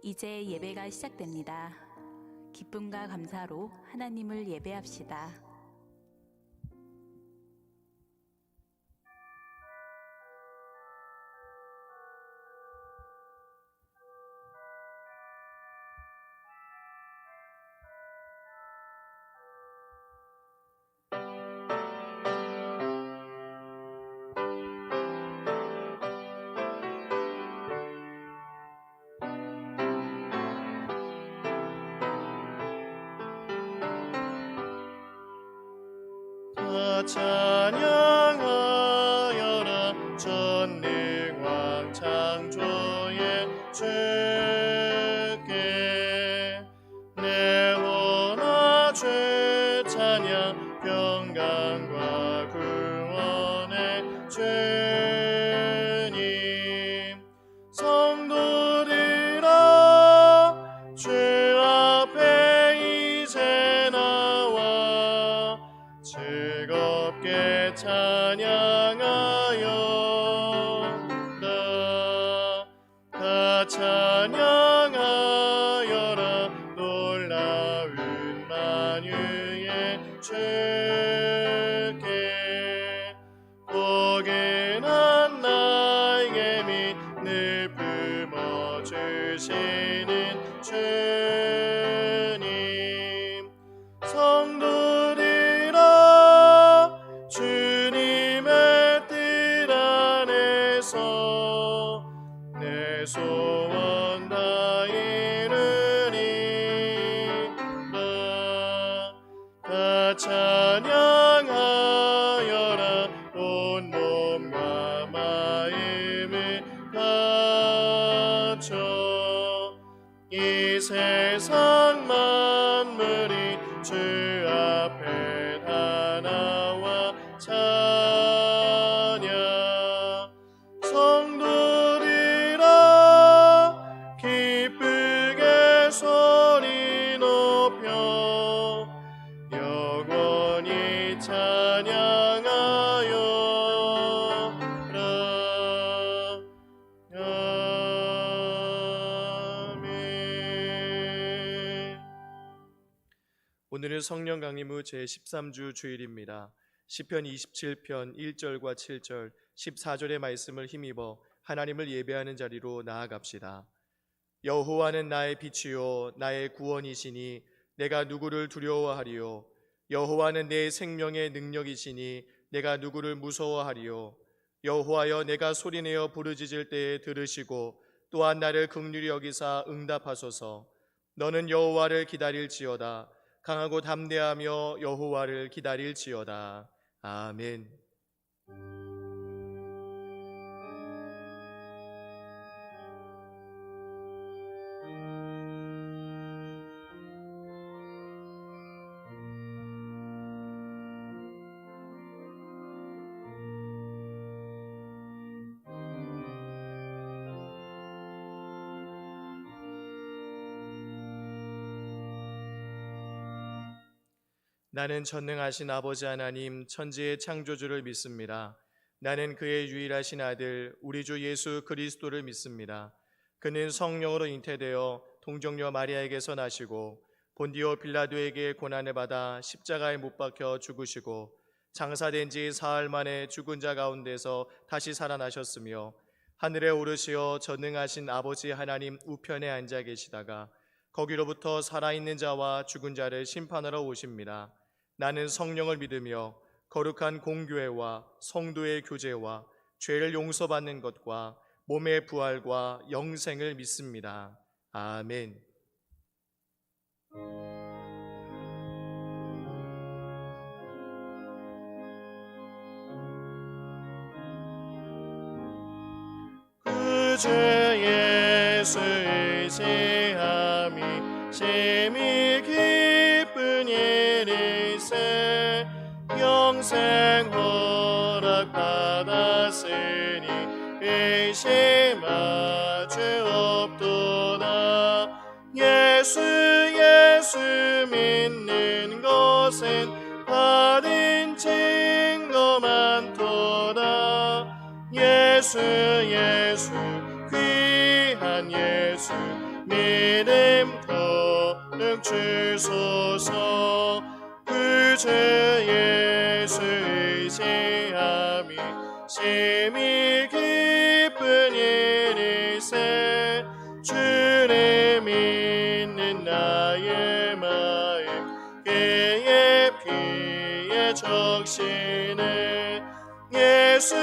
이제 예배가 시작됩니다. 기쁨과 감사로 하나님을 예배합시다. 찬양하여라 전능왕 창조의 주께 내 원하 주 찬양 평강과 구원의 주님 성도들아 주 앞에 이제 나와 즐겁게 찬양하여라 다 찬양하여라 놀라운 만유의 주께 포근한 나에게 늘 품어주시는 주님 성도들아 주님의 뜻 안에서 내 소원 다 이루리라 다 찬양하여라 온 몸과 마음을 바쳐 이 세상 만물이 주 앞에 다 나와 찬양 성도들아 기쁘게 소리 높여 영원히 찬양하여라 아멘. 오늘은 성령 강림 후 제13주 주일입니다. 시편 27편 1절과 7절 14절의 말씀을 힘입어 하나님을 예배하는 자리로 나아갑시다. 여호와는 나의 빛이요 나의 구원이시니 내가 누구를 두려워하리요 여호와는 내 생명의 능력이시니 내가 누구를 무서워하리요 여호와여 내가 소리내어 부르짖을 때에 들으시고 또한 나를 긍휼히 여기사 응답하소서. 너는 여호와를 기다릴지어다 강하고 담대하며 여호와를 기다릴지어다. 아멘. 나는 전능하신 아버지 하나님 천지의 창조주를 믿습니다. 나는 그의 유일하신 아들 우리 주 예수 그리스도를 믿습니다. 그는 성령으로 잉태되어 동정녀 마리아에게서 나시고 본디오 빌라도에게 고난을 받아 십자가에 못 박혀 죽으시고 장사된 지 사흘 만에 죽은 자 가운데서 다시 살아나셨으며 하늘에 오르시어 전능하신 아버지 하나님 우편에 앉아 계시다가 거기로부터 살아있는 자와 죽은 자를 심판하러 오십니다. 나는 성령을 믿으며 거룩한 공교회와 성도의 교제와 죄를 용서받는 것과 몸의 부활과 영생을 믿습니다. 아멘. 구주 예수 의지함이 심히 기쁜 일이세 영생 허락받았으니 의심할 주 없도다. 예수 믿는 것은 받은 증거 많도다. 예수 귀한 예수 믿음 더욱 주소서. 그 주 예수 의지함이 심히 기쁜 일이세. 주를 믿는 나의 마음 그의 피에 적시네. 예수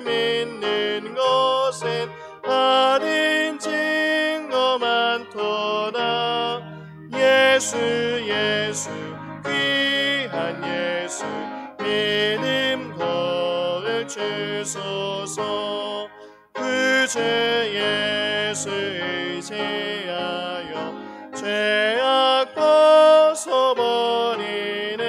믿는 것은 받은 증거 많도다. 예수 귀한 예수 믿음 더욱 주소서. 그 주 예수 의지하여 죄악 벗어버리네.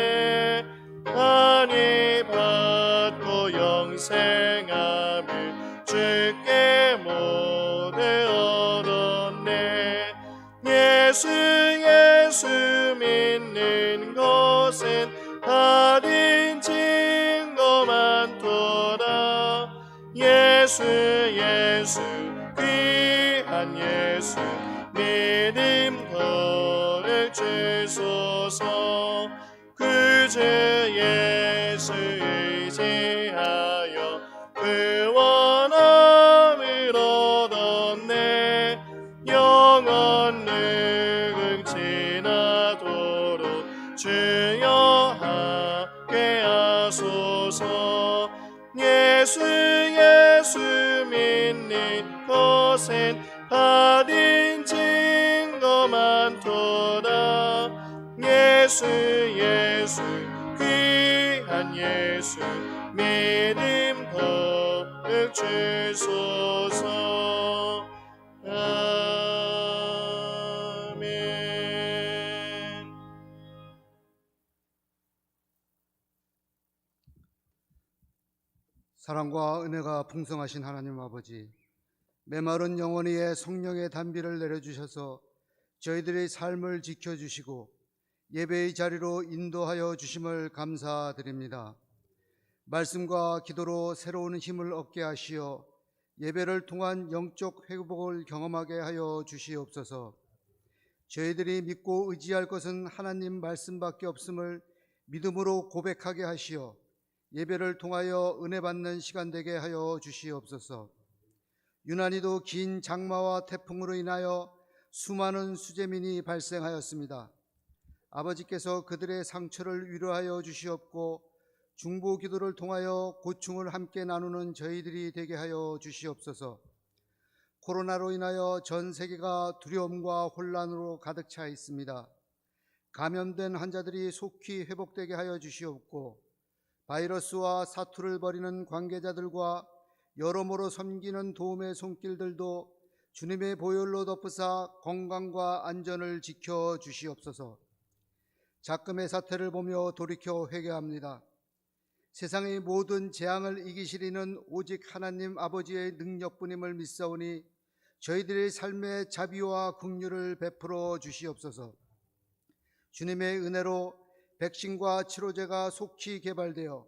안위 받고 영생함을 주께 모두 얻었네. 예수 믿는 것은 받은 증거 많도다. 예수 귀한 예수 믿음 더욱 주소서. 그 주 예수 의지하여 구원함을 얻었네. 영원 능을 지나도록 주여 함께 하소서. 예수 믿는 것은 받은 증거 많도다. 예수 귀한 예수 믿음 더욱 주소서. 아멘. 사랑과 은혜가 풍성하신 하나님 아버지, 메마른 영혼 위에 성령의 단비를 내려주셔서 저희들의 삶을 지켜주시고 예배의 자리로 인도하여 주심을 감사드립니다. 말씀과 기도로 새로운 힘을 얻게 하시어 예배를 통한 영적 회복을 경험하게 하여 주시옵소서. 저희들이 믿고 의지할 것은 하나님 말씀밖에 없음을 믿음으로 고백하게 하시어 예배를 통하여 은혜 받는 시간 되게 하여 주시옵소서. 유난히도 긴 장마와 태풍으로 인하여 수많은 수재민이 발생하였습니다. 아버지께서 그들의 상처를 위로하여 주시옵고 중보 기도를 통하여 고충을 함께 나누는 저희들이 되게 하여 주시옵소서. 코로나로 인하여 전 세계가 두려움과 혼란으로 가득 차 있습니다. 감염된 환자들이 속히 회복되게 하여 주시옵고 바이러스와 사투를 벌이는 관계자들과 여러모로 섬기는 도움의 손길들도 주님의 보혈로 덮으사 건강과 안전을 지켜 주시옵소서. 작금의 사태를 보며 돌이켜 회개합니다. 세상의 모든 재앙을 이기시리는 오직 하나님 아버지의 능력뿐임을 믿사오니 저희들의 삶의 자비와 긍휼을 베풀어 주시옵소서. 주님의 은혜로 백신과 치료제가 속히 개발되어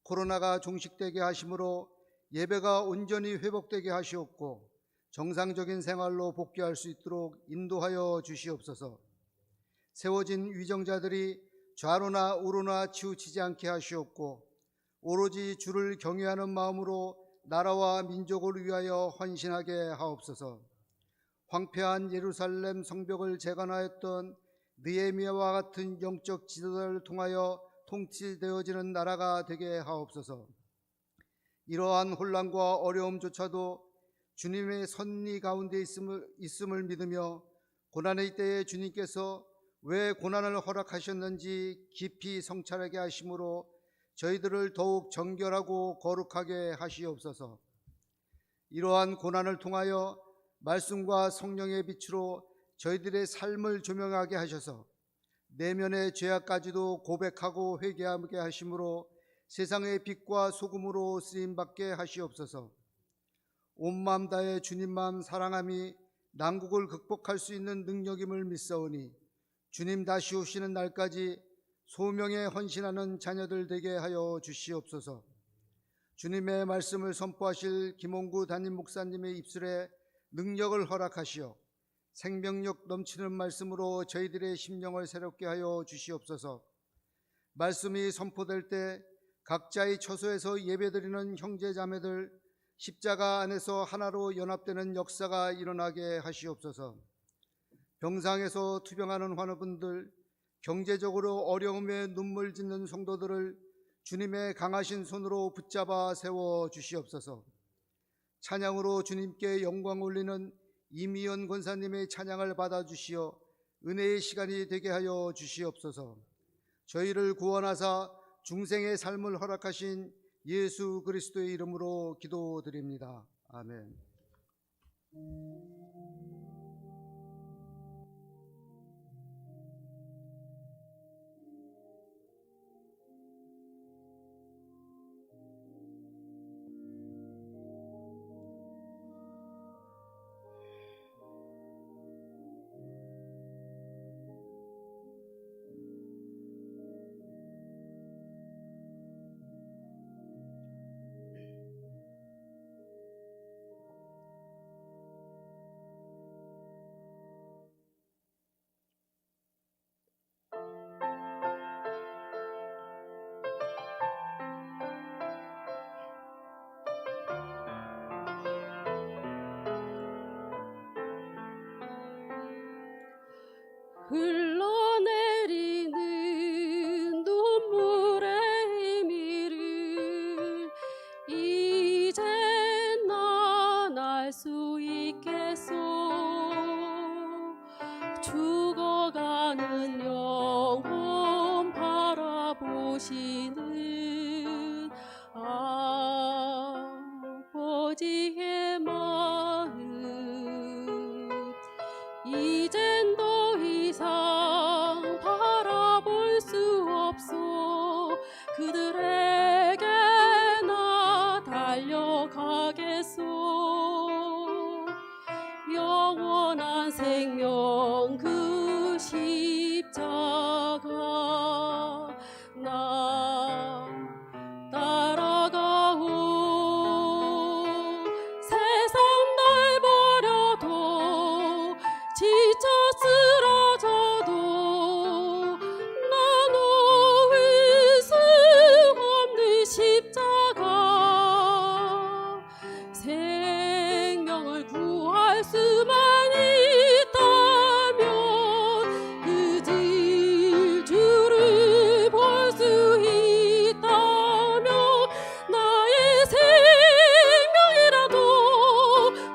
코로나가 종식되게 하심으로 예배가 온전히 회복되게 하시옵고 정상적인 생활로 복귀할 수 있도록 인도하여 주시옵소서. 세워진 위정자들이 좌로나 우로나 치우치지 않게 하시옵고 오로지 주를 경외하는 마음으로 나라와 민족을 위하여 헌신하게 하옵소서. 황폐한 예루살렘 성벽을 재건하였던 느헤미야와 같은 영적 지도자를 통하여 통치되어지는 나라가 되게 하옵소서. 이러한 혼란과 어려움조차도 주님의 섭리 가운데 있음을 믿으며 고난의 때에 주님께서 왜 고난을 허락하셨는지 깊이 성찰하게 하심으로 저희들을 더욱 정결하고 거룩하게 하시옵소서. 이러한 고난을 통하여 말씀과 성령의 빛으로 저희들의 삶을 조명하게 하셔서 내면의 죄악까지도 고백하고 회개하게 하심으로 세상의 빛과 소금으로 쓰임받게 하시옵소서. 온 마음 다해 주님만 사랑함이 난국을 극복할 수 있는 능력임을 믿사오니 주님 다시 오시는 날까지 소명에 헌신하는 자녀들 되게 하여 주시옵소서. 주님의 말씀을 선포하실 김홍구 담임 목사님의 입술에 능력을 허락하시어 생명력 넘치는 말씀으로 저희들의 심령을 새롭게 하여 주시옵소서. 말씀이 선포될 때 각자의 처소에서 예배드리는 형제자매들 십자가 안에서 하나로 연합되는 역사가 일어나게 하시옵소서. 병상에서 투병하는 환우분들, 경제적으로 어려움에 눈물 짓는 성도들을 주님의 강하신 손으로 붙잡아 세워 주시옵소서. 찬양으로 주님께 영광 올리는 이미연 권사님의 찬양을 받아주시어 은혜의 시간이 되게 하여 주시옵소서. 저희를 구원하사 중생의 삶을 허락하신 예수 그리스도의 이름으로 기도드립니다. 아멘. 흘러내리는 눈물의 의미를 이제 난 알 수 있겠소. 죽어가는 영혼 바라보시는 아버지의 마음, 이젠 더 이상 바라볼 수 없소. 그들에게 나 달려가겠소. 영원한 생명 그 십자가 나 따라가오. 세상 날 버려도 지쳐 쓰러져도 나 놓을 수 없는 십자가, 생명을 구할 수만 있다면 그 질주를 볼 수 있다면 나의 생명이라도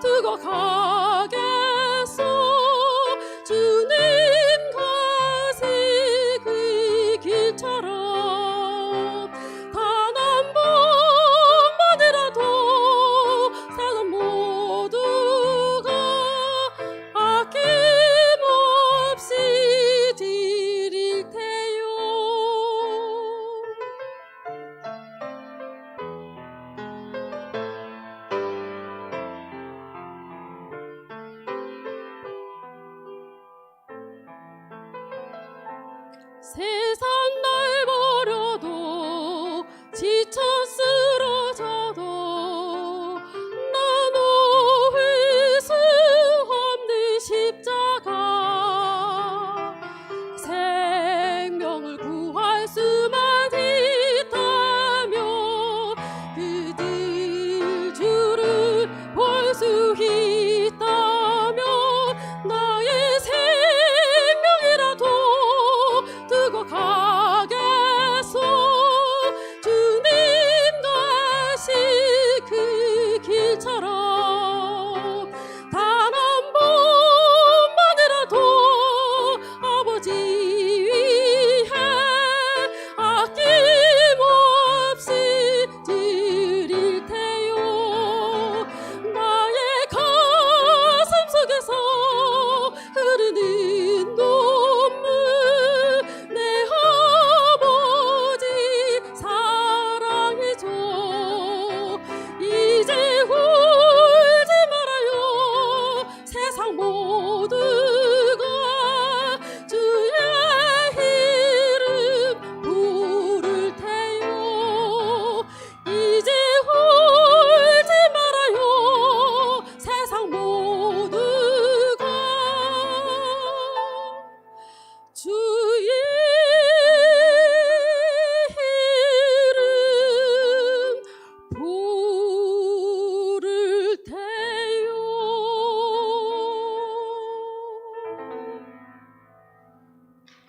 두고 가겠소. 주님 가시 그 길처럼 단 한 번만이라도 사람 모두가 아낌없이 드릴 테요. 세상 날 버려도 지쳐 쓰러져도 나 놓을 수 없는 십자가, 생명을 구할 수만 있다면 그들 주를 볼 수 있다면 나의 생명이라도 두고 가겠소. 주님 가시 그 길처럼 단 한 번만이라도 아버지 위해 아낌없이 드릴 테요. 나의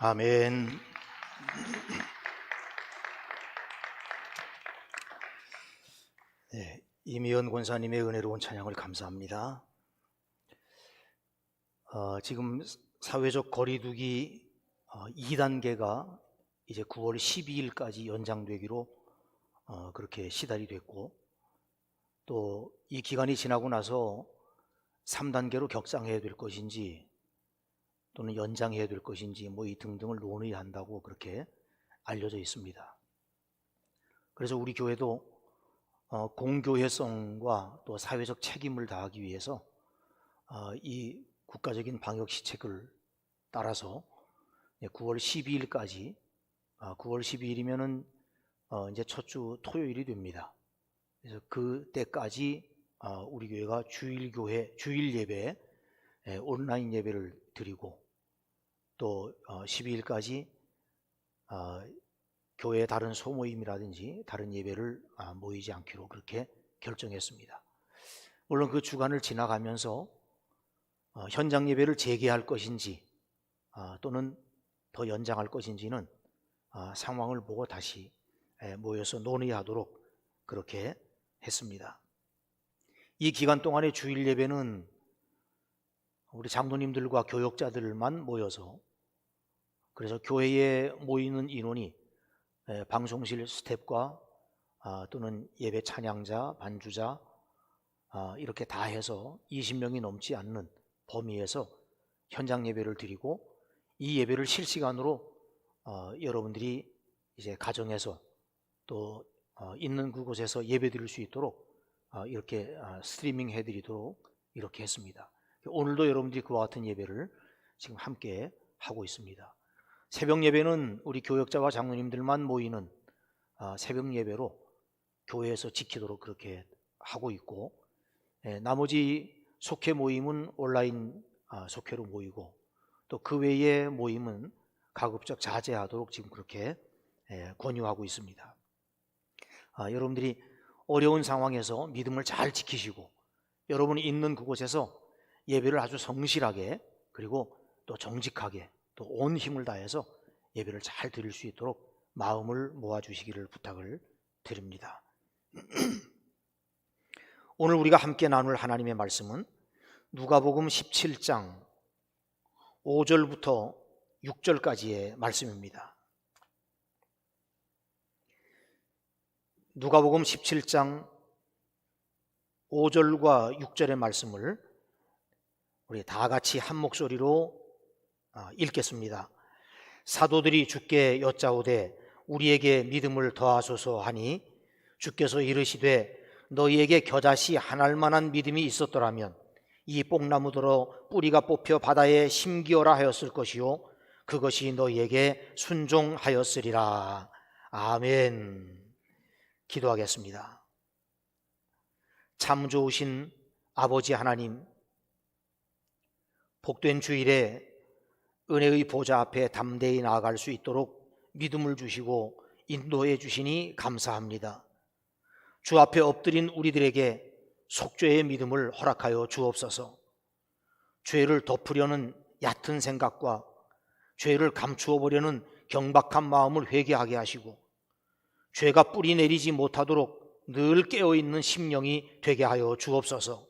아멘. 네, 이미연 권사님의 은혜로운 찬양을 감사합니다. 지금 사회적 거리두기 2단계가 이제 9월 12일까지 연장되기로 그렇게 시달이 됐고, 또 이 기간이 지나고 나서 3단계로 격상해야 될 것인지 또는 연장해야 될 것인지 이 등등을 논의한다고 그렇게 알려져 있습니다. 그래서 우리 교회도 공교회성과 또 사회적 책임을 다하기 위해서 이 국가적인 방역 시책을 따라서 9월 12일까지 9월 12일이면은 이제 첫 주 토요일이 됩니다. 그래서 그때까지 우리 교회가 주일 예배, 온라인 예배를 드리고, 또 12일까지 교회 다른 소모임이라든지 다른 예배를 모이지 않기로 그렇게 결정했습니다. 물론 그 주간을 지나가면서 현장 예배를 재개할 것인지 또는 더 연장할 것인지는 상황을 보고 다시 모여서 논의하도록 그렇게 했습니다. 이 기간 동안의 주일 예배는 우리 장로님들과 교역자들만 모여서, 그래서 교회에 모이는 인원이 방송실 스태프과 또는 예배 찬양자, 반주자 이렇게 다 해서 20명이 넘지 않는 범위에서 현장 예배를 드리고, 이 예배를 실시간으로 여러분들이 이제 가정에서 또 있는 그곳에서 예배 드릴 수 있도록 이렇게 스트리밍 해드리도록 이렇게 했습니다. 오늘도 여러분들이 그와 같은 예배를 지금 함께 하고 있습니다. 새벽 예배는 우리 교역자와 장로님들만 모이는 새벽 예배로 교회에서 지키도록 그렇게 하고 있고, 나머지 속회 모임은 온라인 속회로 모이고, 또 그 외의 모임은 가급적 자제하도록 지금 그렇게 권유하고 있습니다. 여러분들이 어려운 상황에서 믿음을 잘 지키시고, 여러분이 있는 그곳에서 예배를 아주 성실하게, 그리고 또 정직하게, 또 온 힘을 다해서 예배를 잘 드릴 수 있도록 마음을 모아주시기를 부탁을 드립니다. 오늘 우리가 함께 나눌 하나님의 말씀은 누가복음 17장 5절부터 6절까지의 말씀입니다. 누가복음 17장 5절과 6절의 말씀을 우리 다 같이 한 목소리로 읽겠습니다. 사도들이 주께 여짜오되 우리에게 믿음을 더하소서 하니, 주께서 이르시되 너희에게 겨자씨 한 알만한 믿음이 있었더라면 이 뽕나무더러 뿌리가 뽑혀 바다에 심기어라 하였을 것이요 그것이 너희에게 순종하였으리라. 아멘. 기도하겠습니다. 참 좋으신 아버지 하나님, 복된 주일에 은혜의 보좌 앞에 담대히 나아갈 수 있도록 믿음을 주시고 인도해 주시니 감사합니다. 주 앞에 엎드린 우리들에게 속죄의 믿음을 허락하여 주옵소서. 죄를 덮으려는 얕은 생각과 죄를 감추어 보려는 경박한 마음을 회개하게 하시고, 죄가 뿌리 내리지 못하도록 늘 깨어있는 심령이 되게 하여 주옵소서.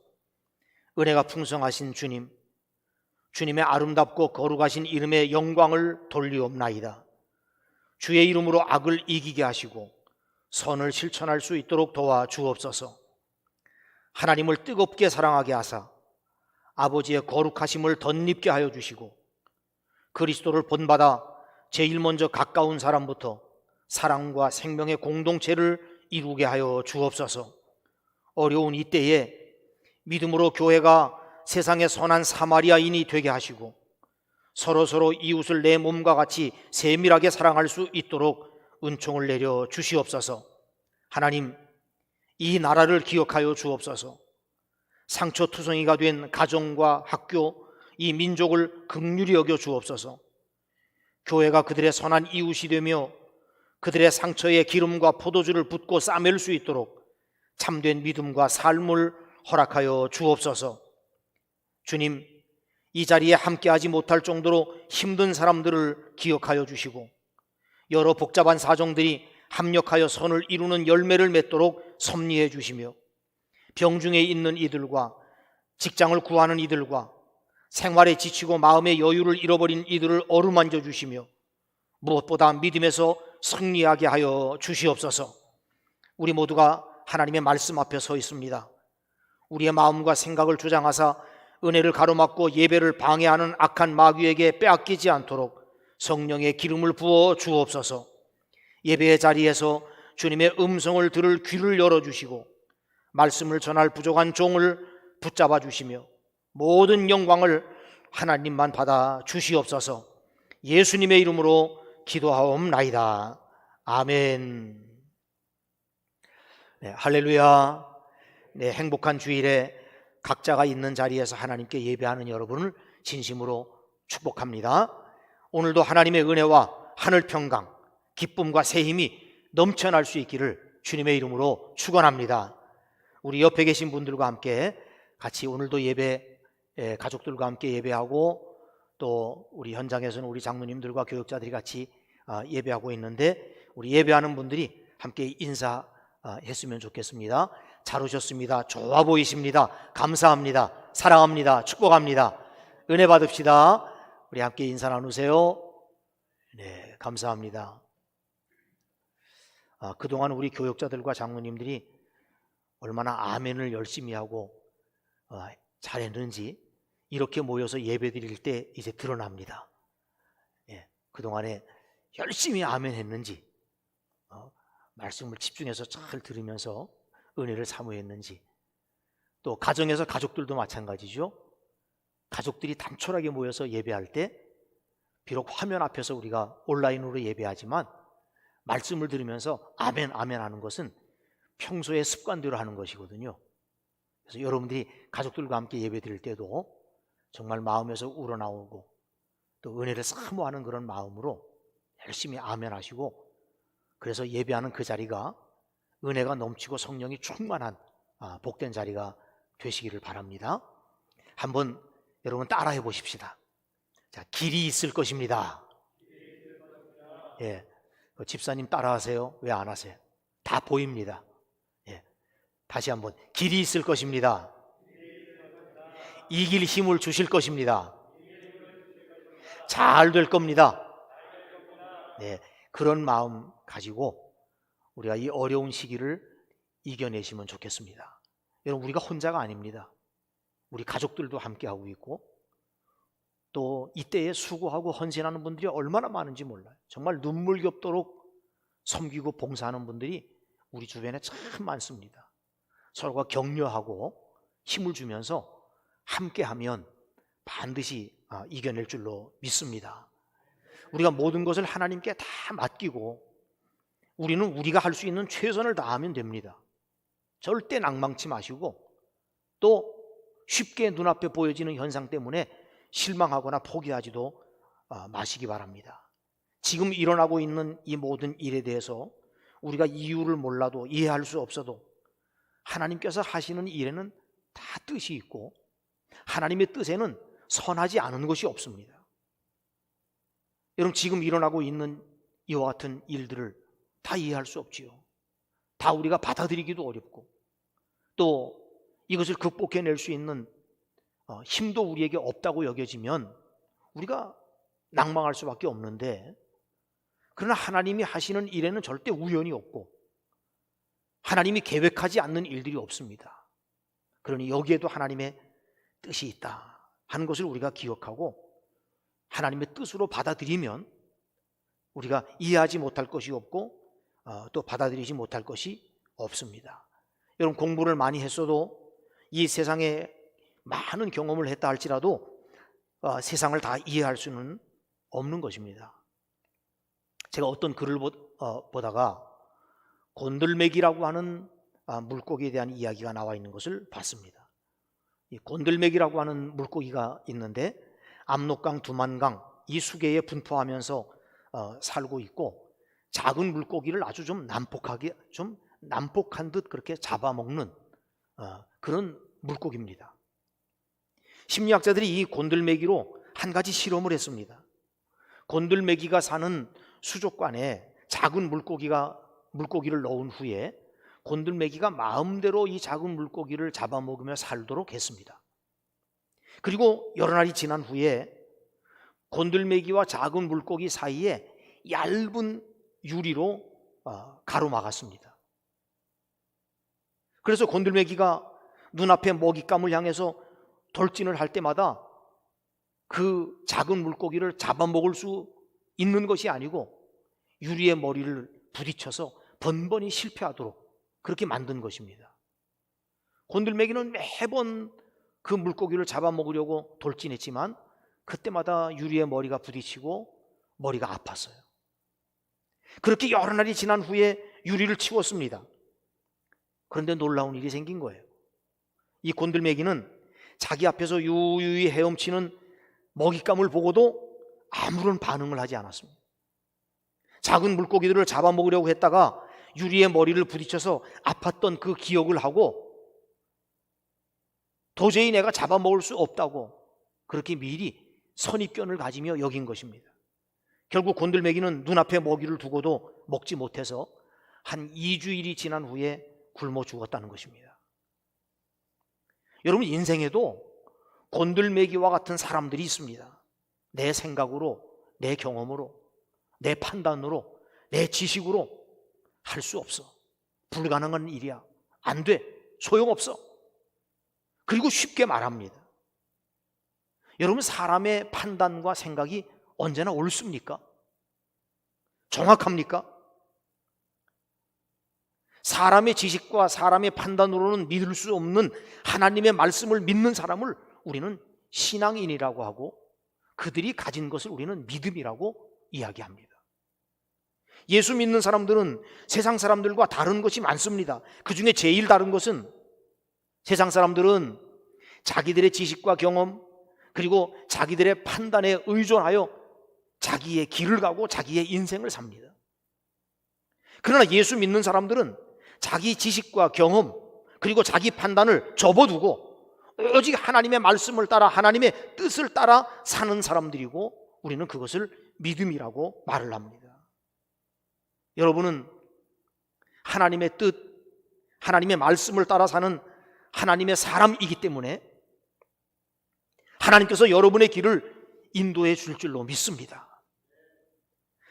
은혜가 풍성하신 주님, 주님의 아름답고 거룩하신 이름의 영광을 돌리옵나이다. 주의 이름으로 악을 이기게 하시고 선을 실천할 수 있도록 도와 주옵소서. 하나님을 뜨겁게 사랑하게 하사 아버지의 거룩하심을 덧입게 하여 주시고, 그리스도를 본받아 제일 먼저 가까운 사람부터 사랑과 생명의 공동체를 이루게 하여 주옵소서. 어려운 이때에 믿음으로 교회가 세상의 선한 사마리아인이 되게 하시고, 서로 이웃을 내 몸과 같이 세밀하게 사랑할 수 있도록 은총을 내려 주시옵소서. 하나님, 이 나라를 기억하여 주옵소서. 상처투성이가 된 가정과 학교, 이 민족을 긍휼히 여겨 주옵소서. 교회가 그들의 선한 이웃이 되며 그들의 상처에 기름과 포도주를 붓고 싸맬 수 있도록 참된 믿음과 삶을 허락하여 주옵소서. 주님, 이 자리에 함께하지 못할 정도로 힘든 사람들을 기억하여 주시고 여러 복잡한 사정들이 합력하여 선을 이루는 열매를 맺도록 섭리해 주시며 병중에 있는 이들과 직장을 구하는 이들과 생활에 지치고 마음의 여유를 잃어버린 이들을 어루만져 주시며 무엇보다 믿음에서 승리하게 하여 주시옵소서. 우리 모두가 하나님의 말씀 앞에 서 있습니다. 우리의 마음과 생각을 주장하사 은혜를 가로막고 예배를 방해하는 악한 마귀에게 빼앗기지 않도록 성령의 기름을 부어 주옵소서. 예배의 자리에서 주님의 음성을 들을 귀를 열어주시고 말씀을 전할 부족한 종을 붙잡아 주시며 모든 영광을 하나님만 받아 주시옵소서. 예수님의 이름으로 기도하옵나이다. 아멘. 네, 할렐루야. 네, 행복한 주일에 각자가 있는 자리에서 하나님께 예배하는 여러분을 진심으로 축복합니다. 오늘도 하나님의 은혜와 하늘 평강, 기쁨과 새 힘이 넘쳐날 수 있기를 주님의 이름으로 축원합니다. 우리 옆에 계신 분들과 함께 같이 오늘도 가족들과 함께 예배하고 또 우리 현장에서는 우리 장로님들과 교육자들이 같이 예배하고 있는데 우리 예배하는 분들이 함께 인사했으면 좋겠습니다. 잘 오셨습니다. 좋아 보이십니다. 감사합니다. 사랑합니다. 축복합니다. 은혜 받읍시다. 우리 함께 인사 나누세요. 네, 감사합니다. 그동안 우리 교육자들과 장로님들이 얼마나 아멘을 열심히 하고 잘했는지 이렇게 모여서 예배 드릴 때 이제 드러납니다. 예, 그동안에 열심히 아멘 했는지 말씀을 집중해서 잘 들으면서 은혜를 사모했는지 또 가정에서 가족들도 마찬가지죠. 가족들이 단촐하게 모여서 예배할 때 비록 화면 앞에서 우리가 온라인으로 예배하지만 말씀을 들으면서 아멘 아멘 하는 것은 평소의 습관대로 하는 것이거든요. 그래서 여러분들이 가족들과 함께 예배 드릴 때도 정말 마음에서 우러나오고 또 은혜를 사모하는 그런 마음으로 열심히 아멘 하시고 그래서 예배하는 그 자리가 은혜가 넘치고 성령이 충만한 복된 자리가 되시기를 바랍니다. 한번 여러분 따라해 보십시다. 자, 길이 있을 것입니다. 예, 집사님 따라하세요. 왜 안 하세요? 다 보입니다. 예, 다시 한번 길이 있을 것입니다. 이길 힘을 주실 것입니다. 잘 될 겁니다. 네, 그런 마음 가지고 우리가 이 어려운 시기를 이겨내시면 좋겠습니다. 여러분, 우리가 혼자가 아닙니다. 우리 가족들도 함께하고 있고 또 이때에 수고하고 헌신하는 분들이 얼마나 많은지 몰라요. 정말 눈물겹도록 섬기고 봉사하는 분들이 우리 주변에 참 많습니다. 서로가 격려하고 힘을 주면서 함께하면 반드시 이겨낼 줄로 믿습니다. 우리가 모든 것을 하나님께 다 맡기고 우리는 우리가 할 수 있는 최선을 다하면 됩니다. 절대 낭망치 마시고 또 쉽게 눈앞에 보여지는 현상 때문에 실망하거나 포기하지도 마시기 바랍니다. 지금 일어나고 있는 이 모든 일에 대해서 우리가 이유를 몰라도 이해할 수 없어도 하나님께서 하시는 일에는 다 뜻이 있고 하나님의 뜻에는 선하지 않은 것이 없습니다. 여러분, 지금 일어나고 있는 이와 같은 일들을 다 이해할 수 없지요. 다 우리가 받아들이기도 어렵고 또 이것을 극복해낼 수 있는 힘도 우리에게 없다고 여겨지면 우리가 낭망할 수밖에 없는데, 그러나 하나님이 하시는 일에는 절대 우연이 없고 하나님이 계획하지 않는 일들이 없습니다. 그러니 여기에도 하나님의 뜻이 있다 하는 것을 우리가 기억하고 하나님의 뜻으로 받아들이면 우리가 이해하지 못할 것이 없고 또 받아들이지 못할 것이 없습니다. 여러분, 공부를 많이 했어도 이 세상에 많은 경험을 했다 할지라도 세상을 다 이해할 수는 없는 것입니다. 제가 어떤 글을 보다가 곤들메기라고 하는 물고기에 대한 이야기가 나와 있는 것을 봤습니다. 이 곤들메기라고 하는 물고기가 있는데 압록강, 두만강 이 수계에 분포하면서 살고 있고 작은 물고기를 아주 좀 난폭한 듯 그렇게 잡아먹는 그런 물고기입니다. 심리학자들이 이 곤들메기로 한 가지 실험을 했습니다. 곤들메기가 사는 수족관에 작은 물고기를 넣은 후에 곤들메기가 마음대로 이 작은 물고기를 잡아먹으며 살도록 했습니다. 그리고 여러 날이 지난 후에 곤들메기와 작은 물고기 사이에 얇은 유리로 가로막았습니다. 그래서 곤들메기가 눈앞에 먹잇감을 향해서 돌진을 할 때마다 그 작은 물고기를 잡아먹을 수 있는 것이 아니고 유리의 머리를 부딪혀서 번번이 실패하도록 그렇게 만든 것입니다. 곤들메기는 매번 그 물고기를 잡아먹으려고 돌진했지만 그때마다 유리의 머리가 부딪히고 머리가 아팠어요. 그렇게 여러 날이 지난 후에 유리를 치웠습니다. 그런데 놀라운 일이 생긴 거예요. 이 곤들메기는 자기 앞에서 유유히 헤엄치는 먹잇감을 보고도 아무런 반응을 하지 않았습니다. 작은 물고기들을 잡아먹으려고 했다가 유리의 머리를 부딪혀서 아팠던 그 기억을 하고 도저히 내가 잡아먹을 수 없다고 그렇게 미리 선입견을 가지며 여긴 것입니다. 결국 곤들메기는 눈앞에 먹이를 두고도 먹지 못해서 한 2주일이 지난 후에 굶어 죽었다는 것입니다. 여러분, 인생에도 곤들메기와 같은 사람들이 있습니다. 내 생각으로, 내 경험으로, 내 판단으로, 내 지식으로 할 수 없어. 불가능한 일이야. 안 돼. 소용없어. 그리고 쉽게 말합니다. 여러분, 사람의 판단과 생각이 언제나 옳습니까? 정확합니까? 사람의 지식과 사람의 판단으로는 믿을 수 없는 하나님의 말씀을 믿는 사람을 우리는 신앙인이라고 하고 그들이 가진 것을 우리는 믿음이라고 이야기합니다. 예수 믿는 사람들은 세상 사람들과 다른 것이 많습니다. 그 중에 제일 다른 것은 세상 사람들은 자기들의 지식과 경험 그리고 자기들의 판단에 의존하여 자기의 길을 가고 자기의 인생을 삽니다. 그러나 예수 믿는 사람들은 자기 지식과 경험 그리고 자기 판단을 접어두고 오직 하나님의 말씀을 따라 하나님의 뜻을 따라 사는 사람들이고 우리는 그것을 믿음이라고 말을 합니다. 여러분은 하나님의 뜻, 하나님의 말씀을 따라 사는 하나님의 사람이기 때문에 하나님께서 여러분의 길을 인도해 줄 줄로 믿습니다.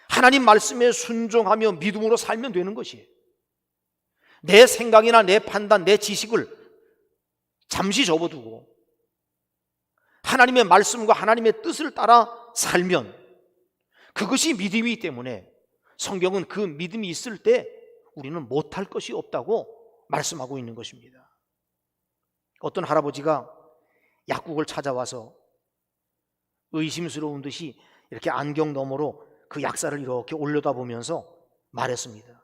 하나님 말씀에 순종하며 믿음으로 살면 되는 것이에요. 내 생각이나 내 판단, 내 지식을 잠시 접어두고 하나님의 말씀과 하나님의 뜻을 따라 살면 그것이 믿음이기 때문에 성경은 그 믿음이 있을 때 우리는 못할 것이 없다고 말씀하고 있는 것입니다. 어떤 할아버지가 약국을 찾아와서 의심스러운 듯이 이렇게 안경 너머로 그 약사를 이렇게 올려다보면서 말했습니다.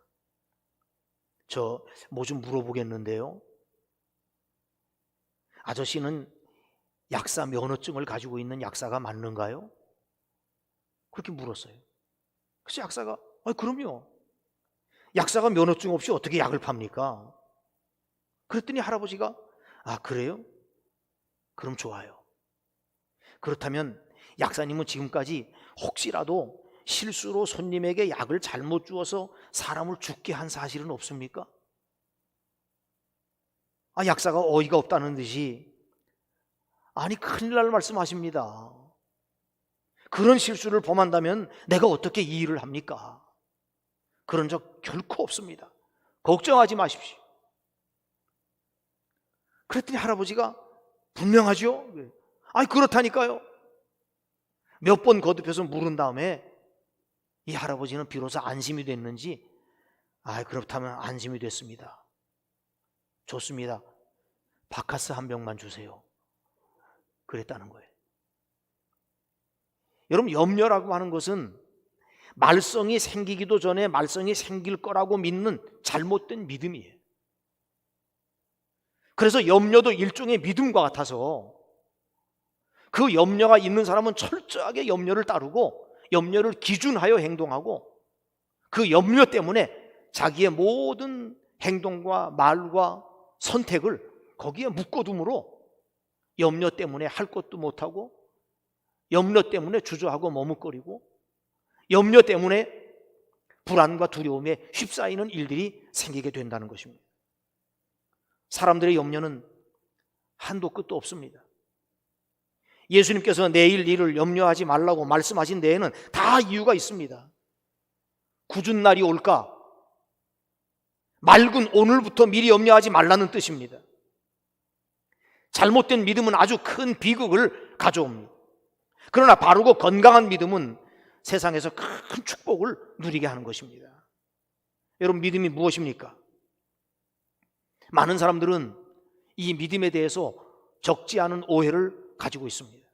저 뭐 좀 물어보겠는데요. 아저씨는 약사 면허증을 가지고 있는 약사가 맞는가요? 그렇게 물었어요. 그래서 약사가 그럼요. 약사가 면허증 없이 어떻게 약을 팝니까? 그랬더니 할아버지가 그래요? 그럼 좋아요. 그렇다면 약사님은 지금까지 혹시라도 실수로 손님에게 약을 잘못 주어서 사람을 죽게 한 사실은 없습니까? 약사가 어이가 없다는 듯이 큰일 날 말씀하십니다. 그런 실수를 범한다면 내가 어떻게 이 일을 합니까? 그런 적 결코 없습니다. 걱정하지 마십시오. 그랬더니 할아버지가 분명하죠? 그렇다니까요. 몇 번 거듭해서 물은 다음에 이 할아버지는 비로소 안심이 됐는지 그렇다면 안심이 됐습니다. 좋습니다. 바카스 한 병만 주세요. 그랬다는 거예요. 여러분, 염려라고 하는 것은 말썽이 생기기도 전에 말썽이 생길 거라고 믿는 잘못된 믿음이에요. 그래서 염려도 일종의 믿음과 같아서 그 염려가 있는 사람은 철저하게 염려를 따르고 염려를 기준하여 행동하고 그 염려 때문에 자기의 모든 행동과 말과 선택을 거기에 묶어둠으로 염려 때문에 할 것도 못하고, 염려 때문에 주저하고 머뭇거리고, 염려 때문에 불안과 두려움에 휩싸이는 일들이 생기게 된다는 것입니다. 사람들의 염려는 한도 끝도 없습니다. 예수님께서 내일 일을 염려하지 말라고 말씀하신 데에는 다 이유가 있습니다. 굳은 날이 올까? 맑은 오늘부터 미리 염려하지 말라는 뜻입니다. 잘못된 믿음은 아주 큰 비극을 가져옵니다. 그러나 바르고 건강한 믿음은 세상에서 큰 축복을 누리게 하는 것입니다. 여러분, 믿음이 무엇입니까? 많은 사람들은 이 믿음에 대해서 적지 않은 오해를 가지고 있습니다.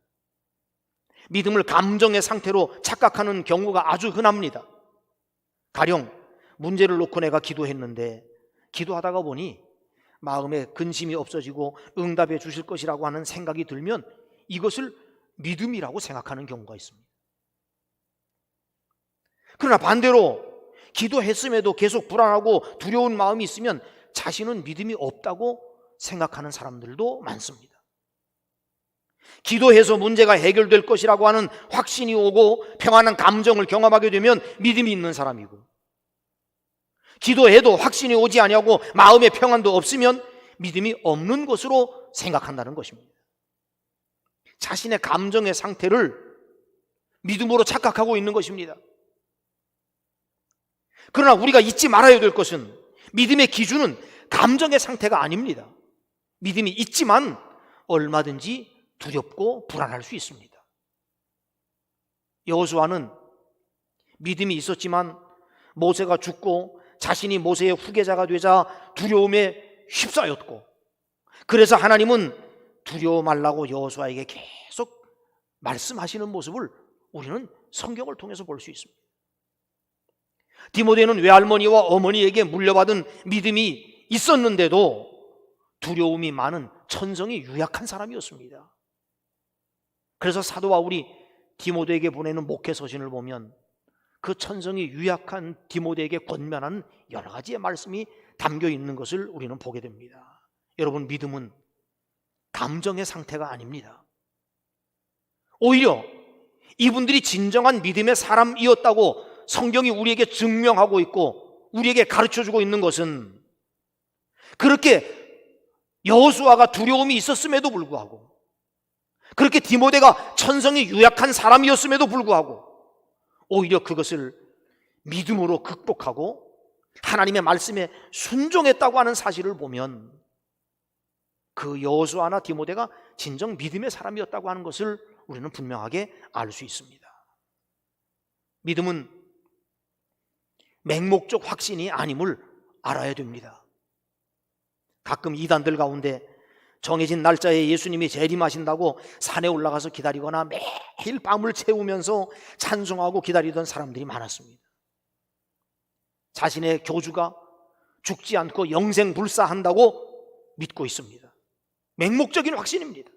믿음을 감정의 상태로 착각하는 경우가 아주 흔합니다. 가령 문제를 놓고 내가 기도했는데 기도하다가 보니 마음에 근심이 없어지고 응답해 주실 것이라고 하는 생각이 들면 이것을 믿음이라고 생각하는 경우가 있습니다. 그러나 반대로 기도했음에도 계속 불안하고 두려운 마음이 있으면 자신은 믿음이 없다고 생각하는 사람들도 많습니다. 기도해서 문제가 해결될 것이라고 하는 확신이 오고 평안한 감정을 경험하게 되면 믿음이 있는 사람이고, 기도해도 확신이 오지 아니하고 마음의 평안도 없으면 믿음이 없는 것으로 생각한다는 것입니다. 자신의 감정의 상태를 믿음으로 착각하고 있는 것입니다. 그러나 우리가 잊지 말아야 될 것은 믿음의 기준은 감정의 상태가 아닙니다. 믿음이 있지만 얼마든지 두렵고 불안할 수 있습니다. 여호수아는 믿음이 있었지만 모세가 죽고 자신이 모세의 후계자가 되자 두려움에 휩싸였고, 그래서 하나님은 두려워 말라고 여호수아에게 계속 말씀하시는 모습을 우리는 성경을 통해서 볼 수 있습니다. 디모데는 외할머니와 어머니에게 물려받은 믿음이 있었는데도 두려움이 많은 천성이 유약한 사람이었습니다. 그래서 사도 바울이 디모데에게 보내는 목회 서신을 보면 그 천성이 유약한 디모데에게 권면하는 여러 가지의 말씀이 담겨 있는 것을 우리는 보게 됩니다. 여러분, 믿음은 감정의 상태가 아닙니다. 오히려 이분들이 진정한 믿음의 사람이었다고 성경이 우리에게 증명하고 있고 우리에게 가르쳐주고 있는 것은, 그렇게 여호수아가 두려움이 있었음에도 불구하고, 그렇게 디모데가 천성이 유약한 사람이었음에도 불구하고 오히려 그것을 믿음으로 극복하고 하나님의 말씀에 순종했다고 하는 사실을 보면 그 여호수아나 디모데가 진정 믿음의 사람이었다고 하는 것을 우리는 분명하게 알 수 있습니다. 믿음은 맹목적 확신이 아님을 알아야 됩니다. 가끔 이단들 가운데 정해진 날짜에 예수님이 재림하신다고 산에 올라가서 기다리거나 매일 밤을 채우면서 찬송하고 기다리던 사람들이 많았습니다. 자신의 교주가 죽지 않고 영생불사한다고 믿고 있습니다. 맹목적인 확신입니다.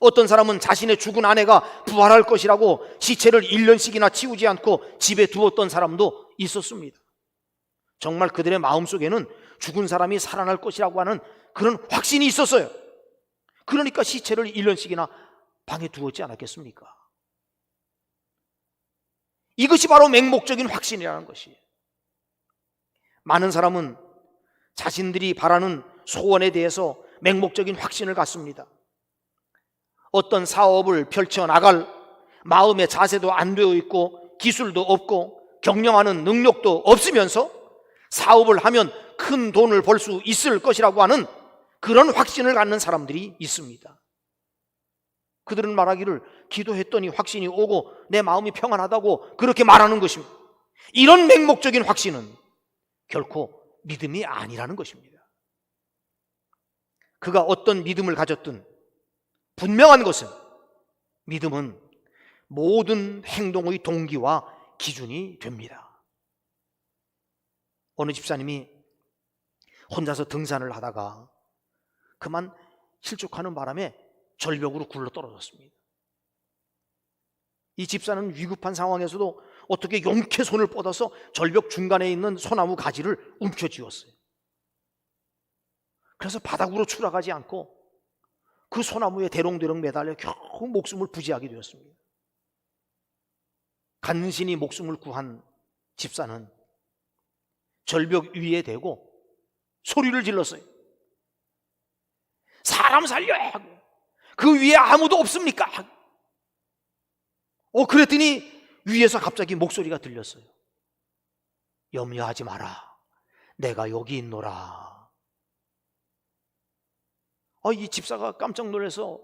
어떤 사람은 자신의 죽은 아내가 부활할 것이라고 시체를 1년씩이나 치우지 않고 집에 두었던 사람도 있었습니다. 정말 그들의 마음속에는 죽은 사람이 살아날 것이라고 하는 그런 확신이 있었어요. 그러니까 시체를 1년씩이나 방에 두었지 않았겠습니까? 이것이 바로 맹목적인 확신이라는 것이에요. 많은 사람은 자신들이 바라는 소원에 대해서 맹목적인 확신을 갖습니다. 어떤 사업을 펼쳐나갈 마음의 자세도 안 되어 있고 기술도 없고 경영하는 능력도 없으면서 사업을 하면 큰 돈을 벌 수 있을 것이라고 하는 그런 확신을 갖는 사람들이 있습니다. 그들은 말하기를 기도했더니 확신이 오고 내 마음이 평안하다고 그렇게 말하는 것입니다. 이런 맹목적인 확신은 결코 믿음이 아니라는 것입니다. 그가 어떤 믿음을 가졌든 분명한 것은 믿음은 모든 행동의 동기와 기준이 됩니다. 어느 집사님이 혼자서 등산을 하다가 그만 실족하는 바람에 절벽으로 굴러 떨어졌습니다. 이 집사는 위급한 상황에서도 어떻게 용케 손을 뻗어서 절벽 중간에 있는 소나무 가지를 움켜쥐었어요. 그래서 바닥으로 추락하지 않고 그 소나무에 대롱대롱 매달려 겨우 목숨을 부지하게 되었습니다. 간신히 목숨을 구한 집사는 절벽 위에 대고 소리를 질렀어요. 사람 살려야 하고 그 위에 아무도 없습니까? 그랬더니 위에서 갑자기 목소리가 들렸어요. 염려하지 마라. 내가 여기 있노라. 이 집사가 깜짝 놀라서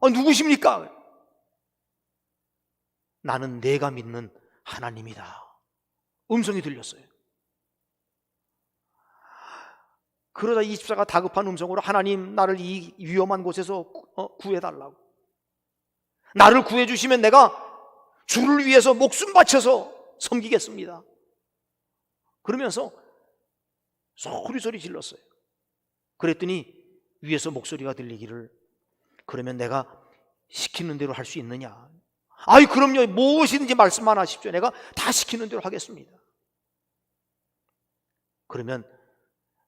누구십니까? 나는 내가 믿는 하나님이다. 음성이 들렸어요. 그러다 이 집사가 다급한 음성으로 하나님, 나를 이 위험한 곳에서 구해달라고. 나를 구해주시면 내가 주를 위해서 목숨 바쳐서 섬기겠습니다. 그러면서 소리 질렀어요. 그랬더니 위에서 목소리가 들리기를, 그러면 내가 시키는 대로 할 수 있느냐? 아이, 그럼요. 무엇이든지 말씀만 하십시오. 내가 다 시키는 대로 하겠습니다. 그러면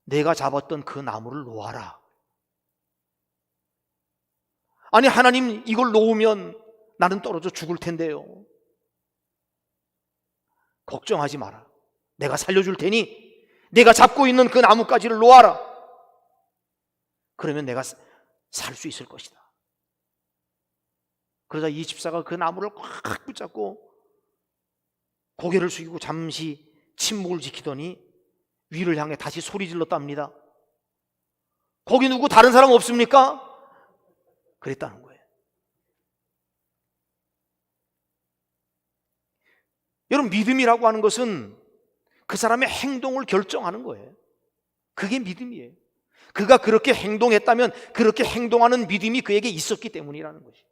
내가 잡았던 그 나무를 놓아라. 아니, 하나님, 이걸 놓으면 나는 떨어져 죽을 텐데요. 걱정하지 마라. 내가 살려줄 테니 내가 잡고 있는 그 나뭇가지를 놓아라. 그러면 내가 살 수 있을 것이다. 그러자 이 집사가 그 나무를 꽉 붙잡고 고개를 숙이고 잠시 침묵을 지키더니 위를 향해 다시 소리 질렀답니다. 거기 누구 다른 사람 없습니까? 그랬다는 거예요. 여러분, 믿음이라고 하는 것은 그 사람의 행동을 결정하는 거예요. 그게 믿음이에요. 그가 그렇게 행동했다면 그렇게 행동하는 믿음이 그에게 있었기 때문이라는 것이에요.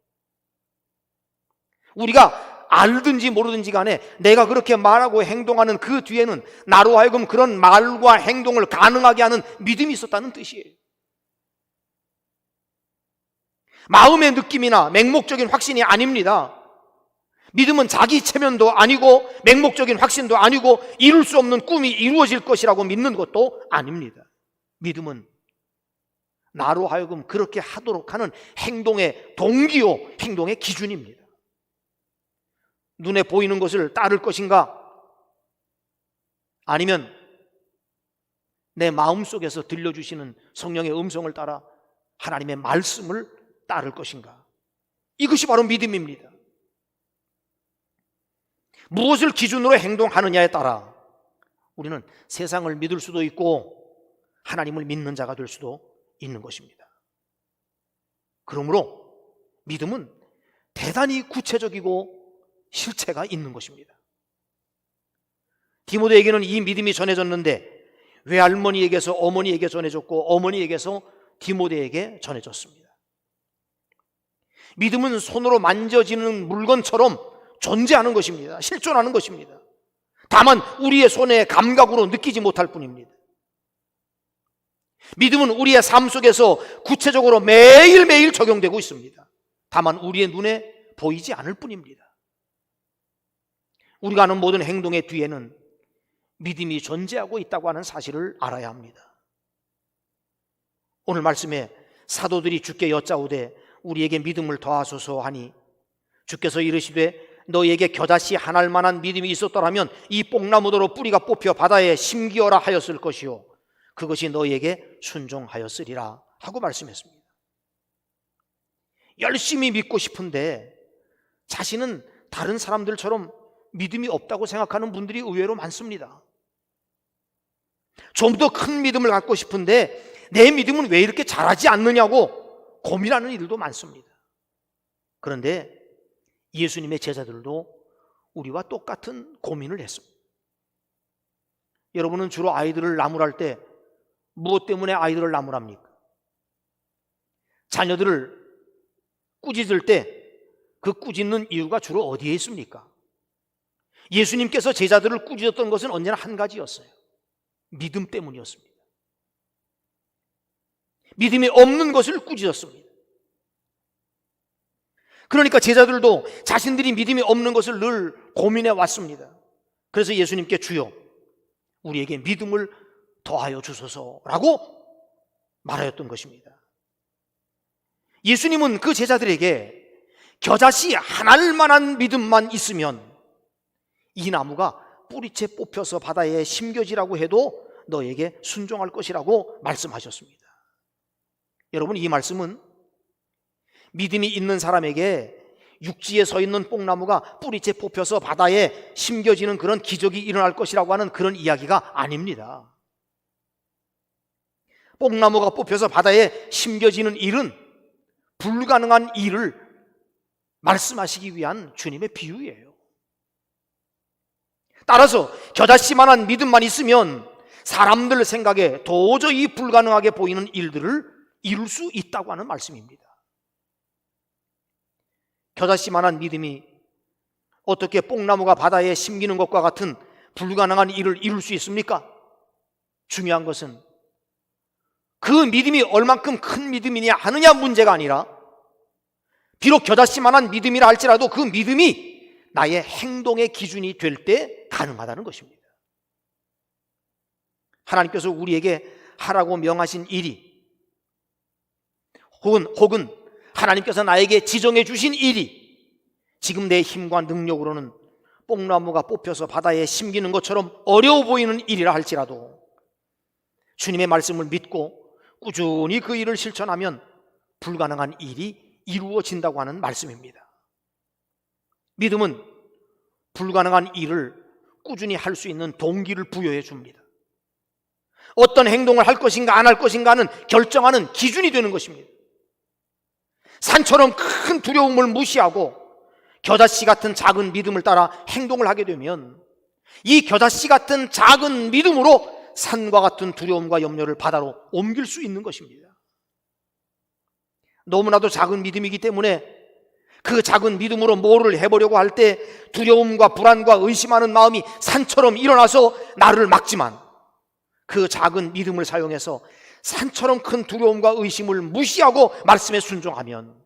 우리가 알든지 모르든지 간에 내가 그렇게 말하고 행동하는 그 뒤에는 나로 하여금 그런 말과 행동을 가능하게 하는 믿음이 있었다는 뜻이에요. 마음의 느낌이나 맹목적인 확신이 아닙니다. 믿음은 자기 체면도 아니고 맹목적인 확신도 아니고 이룰 수 없는 꿈이 이루어질 것이라고 믿는 것도 아닙니다. 믿음은 나로 하여금 그렇게 하도록 하는 행동의 동기요, 행동의 기준입니다. 눈에 보이는 것을 따를 것인가? 아니면 내 마음속에서 들려주시는 성령의 음성을 따라 하나님의 말씀을 따를 것인가? 이것이 바로 믿음입니다. 무엇을 기준으로 행동하느냐에 따라 우리는 세상을 믿을 수도 있고 하나님을 믿는 자가 될 수도 있는 것입니다. 그러므로 믿음은 대단히 구체적이고 실체가 있는 것입니다. 디모데에게는 이 믿음이 전해졌는데 외할머니에게서 어머니에게 전해졌고 어머니에게서 디모데에게 전해졌습니다. 믿음은 손으로 만져지는 물건처럼 존재하는 것입니다. 실존하는 것입니다. 다만 우리의 손의 감각으로 느끼지 못할 뿐입니다. 믿음은 우리의 삶 속에서 구체적으로 매일매일 적용되고 있습니다. 다만 우리의 눈에 보이지 않을 뿐입니다. 우리가 하는 모든 행동의 뒤에는 믿음이 존재하고 있다고 하는 사실을 알아야 합니다. 오늘 말씀에 사도들이 주께 여짜오되 우리에게 믿음을 더하소서 하니 주께서 이르시되 너희에게 겨자씨 한 알 만한 믿음이 있었더라면 이 뽕나무더러 뿌리가 뽑혀 바다에 심기어라 하였을 것이요 그것이 너희에게 순종하였으리라 하고 말씀했습니다. 열심히 믿고 싶은데 자신은 다른 사람들처럼 믿음이 없다고 생각하는 분들이 의외로 많습니다. 좀 더 큰 믿음을 갖고 싶은데 내 믿음은 왜 이렇게 자라지 않느냐고 고민하는 일도 많습니다. 그런데 예수님의 제자들도 우리와 똑같은 고민을 했습니다. 여러분은 주로 아이들을 나무랄 때 무엇 때문에 아이들을 나무랍니까? 자녀들을 꾸짖을 때 그 꾸짖는 이유가 주로 어디에 있습니까? 예수님께서 제자들을 꾸짖었던 것은 언제나 한 가지였어요. 믿음 때문이었습니다. 믿음이 없는 것을 꾸짖었습니다. 그러니까 제자들도 자신들이 믿음이 없는 것을 늘 고민해 왔습니다. 그래서 예수님께 주여 우리에게 믿음을 더하여 주소서라고 말하였던 것입니다. 예수님은 그 제자들에게 겨자씨 하나일 만한 믿음만 있으면 이 나무가 뿌리채 뽑혀서 바다에 심겨지라고 해도 너에게 순종할 것이라고 말씀하셨습니다. 여러분, 이 말씀은 믿음이 있는 사람에게 육지에 서 있는 뽕나무가 뿌리채 뽑혀서 바다에 심겨지는 그런 기적이 일어날 것이라고 하는 그런 이야기가 아닙니다. 뽕나무가 뽑혀서 바다에 심겨지는 일은 불가능한 일을 말씀하시기 위한 주님의 비유예요. 따라서 겨자씨만한 믿음만 있으면 사람들 생각에 도저히 불가능하게 보이는 일들을 이룰 수 있다고 하는 말씀입니다. 겨자씨만한 믿음이 어떻게 뽕나무가 바다에 심기는 것과 같은 불가능한 일을 이룰 수 있습니까? 중요한 것은 그 믿음이 얼만큼 큰 믿음이냐 하느냐 문제가 아니라, 비록 겨자씨만한 믿음이라 할지라도 그 믿음이 나의 행동의 기준이 될 때 가능하다는 것입니다. 하나님께서 우리에게 하라고 명하신 일이, 혹은 하나님께서 나에게 지정해 주신 일이 지금 내 힘과 능력으로는 뽕나무가 뽑혀서 바다에 심기는 것처럼 어려워 보이는 일이라 할지라도 주님의 말씀을 믿고 꾸준히 그 일을 실천하면 불가능한 일이 이루어진다고 하는 말씀입니다. 믿음은 불가능한 일을 꾸준히 할 수 있는 동기를 부여해 줍니다. 어떤 행동을 할 것인가 안 할 것인가는 결정하는 기준이 되는 것입니다. 산처럼 큰 두려움을 무시하고 겨자씨 같은 작은 믿음을 따라 행동을 하게 되면 이 겨자씨 같은 작은 믿음으로 산과 같은 두려움과 염려를 바다로 옮길 수 있는 것입니다. 너무나도 작은 믿음이기 때문에 그 작은 믿음으로 뭐를 해보려고 할 때 두려움과 불안과 의심하는 마음이 산처럼 일어나서 나를 막지만, 그 작은 믿음을 사용해서 산처럼 큰 두려움과 의심을 무시하고 말씀에 순종하면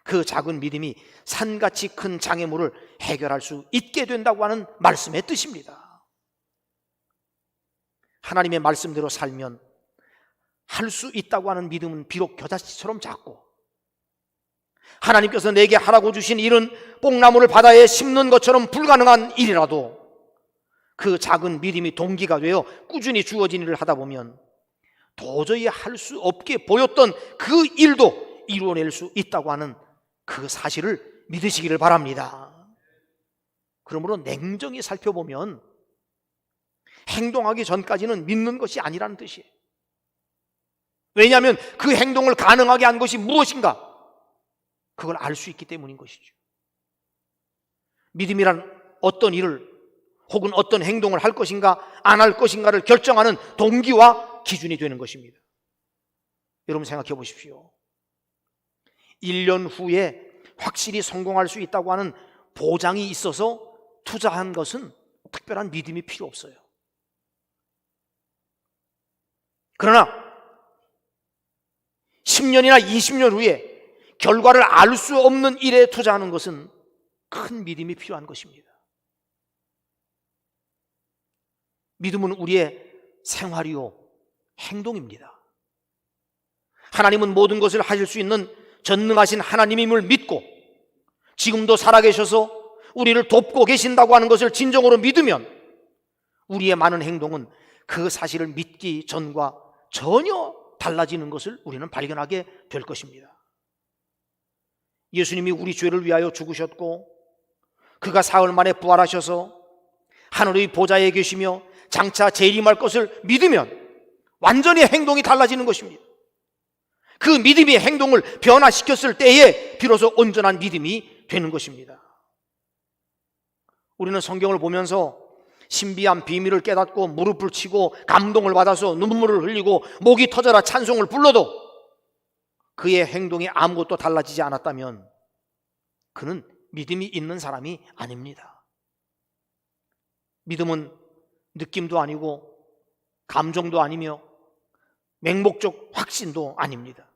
그 작은 믿음이 산같이 큰 장애물을 해결할 수 있게 된다고 하는 말씀의 뜻입니다. 하나님의 말씀대로 살면 할 수 있다고 하는 믿음은 비록 겨자씨처럼 작고, 하나님께서 내게 하라고 주신 일은 뽕나무를 바다에 심는 것처럼 불가능한 일이라도 그 작은 믿음이 동기가 되어 꾸준히 주어진 일을 하다 보면 도저히 할 수 없게 보였던 그 일도 이루어낼 수 있다고 하는 그 사실을 믿으시기를 바랍니다. 그러므로 냉정히 살펴보면 행동하기 전까지는 믿는 것이 아니라는 뜻이에요. 왜냐하면 그 행동을 가능하게 한 것이 무엇인가, 그걸 알 수 있기 때문인 것이죠. 믿음이란 어떤 일을 혹은 어떤 행동을 할 것인가 안 할 것인가를 결정하는 동기와 기준이 되는 것입니다. 여러분 생각해 보십시오. 1년 후에 확실히 성공할 수 있다고 하는 보장이 있어서 투자한 것은 특별한 믿음이 필요 없어요. 그러나 10년이나 20년 후에 결과를 알 수 없는 일에 투자하는 것은 큰 믿음이 필요한 것입니다. 믿음은 우리의 생활이요 행동입니다. 하나님은 모든 것을 하실 수 있는 전능하신 하나님임을 믿고 지금도 살아계셔서 우리를 돕고 계신다고 하는 것을 진정으로 믿으면 우리의 많은 행동은 그 사실을 믿기 전과 전혀 달라지는 것을 우리는 발견하게 될 것입니다. 예수님이 우리 죄를 위하여 죽으셨고 그가 사흘 만에 부활하셔서 하늘의 보좌에 계시며 장차 재림할 것을 믿으면 완전히 행동이 달라지는 것입니다. 그 믿음이 행동을 변화시켰을 때에 비로소 온전한 믿음이 되는 것입니다. 우리는 성경을 보면서 신비한 비밀을 깨닫고 무릎을 치고 감동을 받아서 눈물을 흘리고 목이 터져라 찬송을 불러도 그의 행동이 아무것도 달라지지 않았다면 그는 믿음이 있는 사람이 아닙니다. 믿음은 느낌도 아니고 감정도 아니며 맹목적 확신도 아닙니다.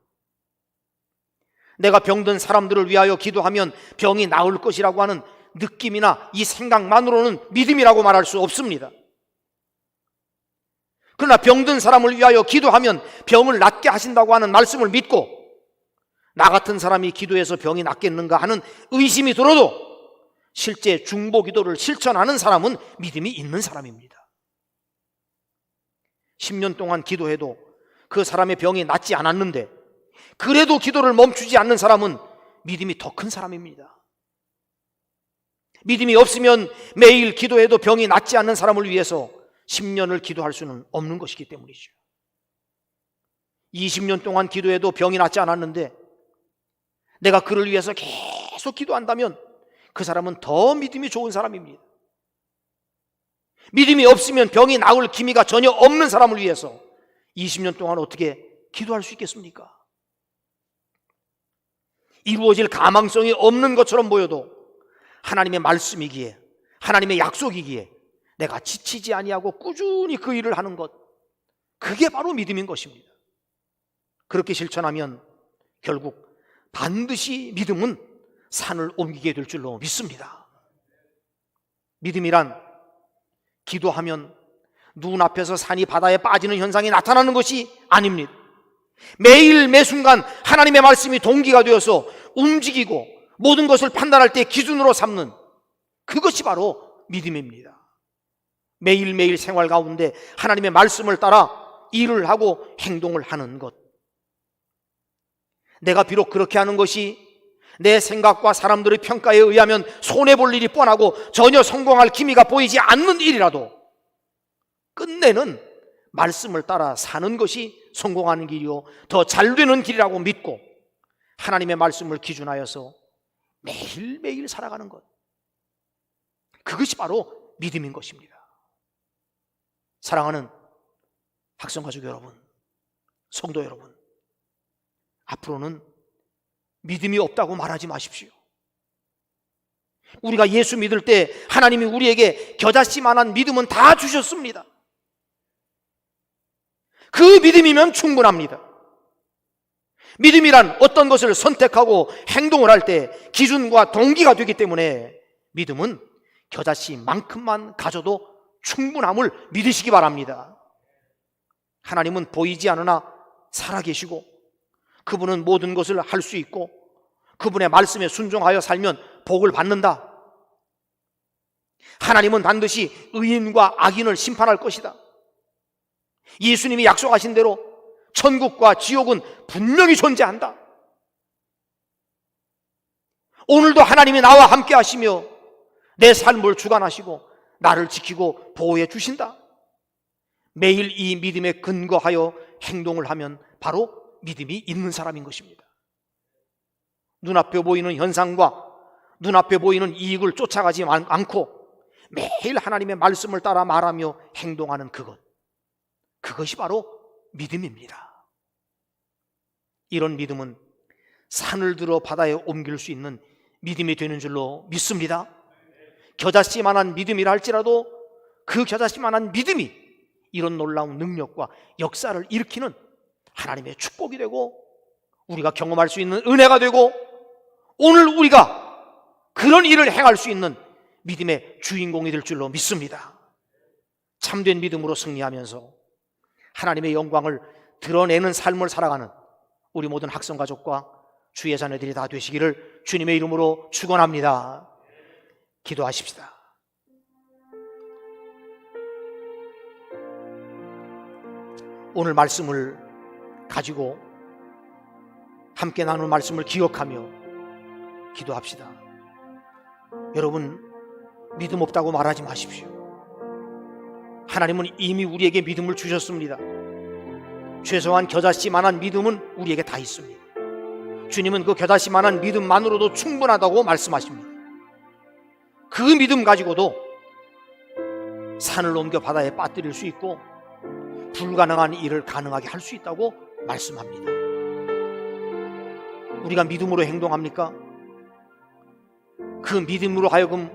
내가 병든 사람들을 위하여 기도하면 병이 나을 것이라고 하는 느낌이나 이 생각만으로는 믿음이라고 말할 수 없습니다. 그러나 병든 사람을 위하여 기도하면 병을 낫게 하신다고 하는 말씀을 믿고 나 같은 사람이 기도해서 병이 낫겠는가 하는 의심이 들어도 실제 중보 기도를 실천하는 사람은 믿음이 있는 사람입니다. 10년 동안 기도해도 그 사람의 병이 낫지 않았는데 그래도 기도를 멈추지 않는 사람은 믿음이 더 큰 사람입니다. 믿음이 없으면 매일 기도해도 병이 낫지 않는 사람을 위해서 10년을 기도할 수는 없는 것이기 때문이죠. 20년 동안 기도해도 병이 낫지 않았는데 내가 그를 위해서 계속 기도한다면 그 사람은 더 믿음이 좋은 사람입니다. 믿음이 없으면 병이 나을 기미가 전혀 없는 사람을 위해서 20년 동안 어떻게 기도할 수 있겠습니까? 이루어질 가망성이 없는 것처럼 보여도 하나님의 말씀이기에, 하나님의 약속이기에 내가 지치지 아니하고 꾸준히 그 일을 하는 것, 그게 바로 믿음인 것입니다. 그렇게 실천하면 결국 반드시 믿음은 산을 옮기게 될 줄로 믿습니다. 믿음이란 기도하면 눈앞에서 산이 바다에 빠지는 현상이 나타나는 것이 아닙니다. 매일 매순간 하나님의 말씀이 동기가 되어서 움직이고 모든 것을 판단할 때 기준으로 삼는 그것이 바로 믿음입니다. 매일매일 생활 가운데 하나님의 말씀을 따라 일을 하고 행동을 하는 것. 내가 비록 그렇게 하는 것이 내 생각과 사람들의 평가에 의하면 손해볼 일이 뻔하고 전혀 성공할 기미가 보이지 않는 일이라도 끝내는 말씀을 따라 사는 것이 성공하는 길이요 더 잘되는 길이라고 믿고 하나님의 말씀을 기준하여서 매일매일 살아가는 것, 그것이 바로 믿음인 것입니다. 사랑하는 학성가족 여러분, 성도 여러분, 앞으로는 믿음이 없다고 말하지 마십시오. 우리가 예수 믿을 때 하나님이 우리에게 겨자씨만한 믿음은 다 주셨습니다. 그 믿음이면 충분합니다. 믿음이란 어떤 것을 선택하고 행동을 할 때 기준과 동기가 되기 때문에 믿음은 겨자씨만큼만 가져도 충분함을 믿으시기 바랍니다. 하나님은 보이지 않으나 살아계시고 그분은 모든 것을 할 수 있고 그분의 말씀에 순종하여 살면 복을 받는다. 하나님은 반드시 의인과 악인을 심판할 것이다. 예수님이 약속하신 대로 천국과 지옥은 분명히 존재한다. 오늘도 하나님이 나와 함께 하시며 내 삶을 주관하시고 나를 지키고 보호해 주신다. 매일 이 믿음에 근거하여 행동을 하면 바로 믿음이 있는 사람인 것입니다. 눈앞에 보이는 현상과 눈앞에 보이는 이익을 쫓아가지 않고 매일 하나님의 말씀을 따라 말하며 행동하는 그것이 바로 믿음입니다. 이런 믿음은 산을 들어 바다에 옮길 수 있는 믿음이 되는 줄로 믿습니다. 겨자씨만한 믿음이라 할지라도 그 겨자씨만한 믿음이 이런 놀라운 능력과 역사를 일으키는 하나님의 축복이 되고 우리가 경험할 수 있는 은혜가 되고 오늘 우리가 그런 일을 행할 수 있는 믿음의 주인공이 될 줄로 믿습니다. 참된 믿음으로 승리하면서 하나님의 영광을 드러내는 삶을 살아가는 우리 모든 학성가족과 주의 자녀들이 다 되시기를 주님의 이름으로 축원합니다. 기도하십시다. 오늘 말씀을 가지고 함께 나눈 말씀을 기억하며 기도합시다. 여러분, 믿음 없다고 말하지 마십시오. 하나님은 이미 우리에게 믿음을 주셨습니다. 최소한 겨자씨만한 믿음은 우리에게 다 있습니다. 주님은 그 겨자씨만한 믿음만으로도 충분하다고 말씀하십니다. 그 믿음 가지고도 산을 옮겨 바다에 빠뜨릴 수 있고 불가능한 일을 가능하게 할 수 있다고 말씀합니다. 우리가 믿음으로 행동합니까? 그 믿음으로 하여금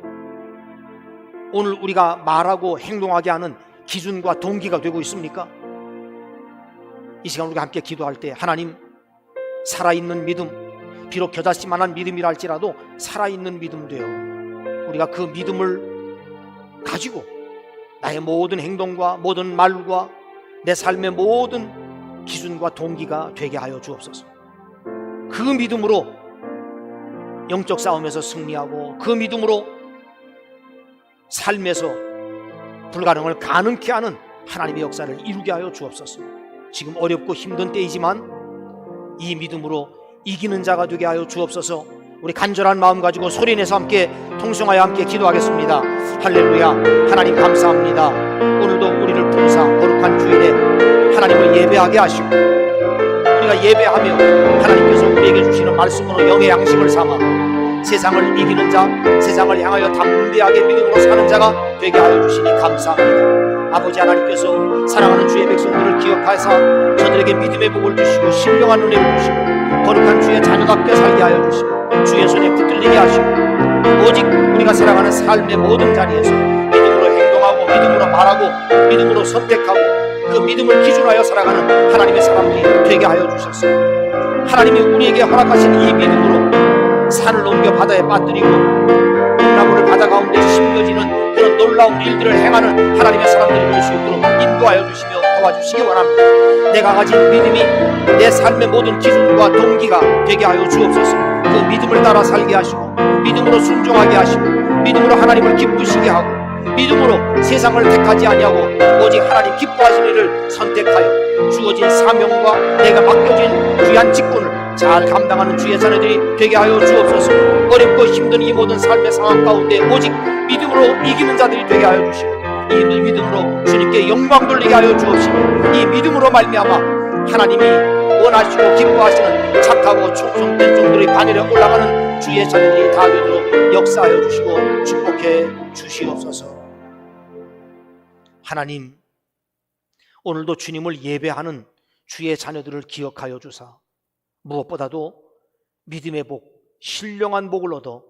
오늘 우리가 말하고 행동하게 하는 기준과 동기가 되고 있습니까? 이 시간 우리가 함께 기도할 때 하나님, 살아있는 믿음, 비록 겨자씨만한 믿음이라 할지라도 살아있는 믿음 되어 우리가 그 믿음을 가지고 나의 모든 행동과 모든 말과 내 삶의 모든 기준과 동기가 되게 하여 주옵소서. 그 그 믿음으로 영적 싸움에서 승리하고 그 믿음으로 삶에서 불가능을 가능케 하는 하나님의 역사를 이루게 하여 주옵소서. 지금 어렵고 힘든 때이지만 이 믿음으로 이기는 자가 되게 하여 주옵소서. 우리 간절한 마음 가지고 소리내서 함께 통성하여 함께 기도하겠습니다. 할렐루야. 하나님 감사합니다. 오늘도 우리를 부르사 거룩한 주일에 하나님을 예배하게 하시고 우리가 예배하며 하나님께서 우리에게 주시는 말씀으로 영의 양식을 삼아 세상을 이기는 자, 세상을 향하여 담대하게 믿음으로 사는 자가 되게 하여 주시니 감사합니다. 아버지 하나님께서 사랑하는 주의 백성들을 기억하사 저들에게 믿음의 복을 주시고 신령한 은혜를 주시고 거룩한 주의 자녀답게 살게 하여 주시고 주의 손에 붙들리게 하시고 오직 우리가 살아가는 삶의 모든 자리에서 믿음으로 행동하고 믿음으로 말하고 믿음으로 선택하고 그 믿음을 기준하여 살아가는 하나님의 사람들이 되게 하여 주셨소. 하나님이 우리에게 허락하신 이 믿음으로 산을 넘겨 바다에 빠뜨리고 콩나물을 바다 가운데 심겨지는 그런 놀라운 일들을 행하는 하나님의 사람들이 될 수 있도록 인도하여 주시며 도와주시기 원합니다. 내가 가진 믿음이 내 삶의 모든 기준과 동기가 되게 하여 주옵소서. 그 믿음을 따라 살게 하시고 믿음으로 순종하게 하시고 믿음으로 하나님을 기쁘시게 하고 믿음으로 세상을 택하지 아니하고 오직 하나님 기뻐하시는 일을 선택하여 주어진 사명과 내가 맡겨진 귀한 직분을 잘 감당하는 주의 자녀들이 되게 하여 주옵소서. 어렵고 힘든 이 모든 삶의 상황 가운데 오직 믿음으로 이기는 자들이 되게 하여 주시고 이 믿음으로 주님께 영광 돌리게 하여 주옵시며 이 믿음으로 말미암아 하나님이 원하시고 기뻐하시는 착하고 충성된 종들의 반열에 올라가는 주의 자녀들이 다 되도록 역사하여 주시고 축복해 주시옵소서. 하나님, 오늘도 주님을 예배하는 주의 자녀들을 기억하여 주사 무엇보다도 믿음의 복, 신령한 복을 얻어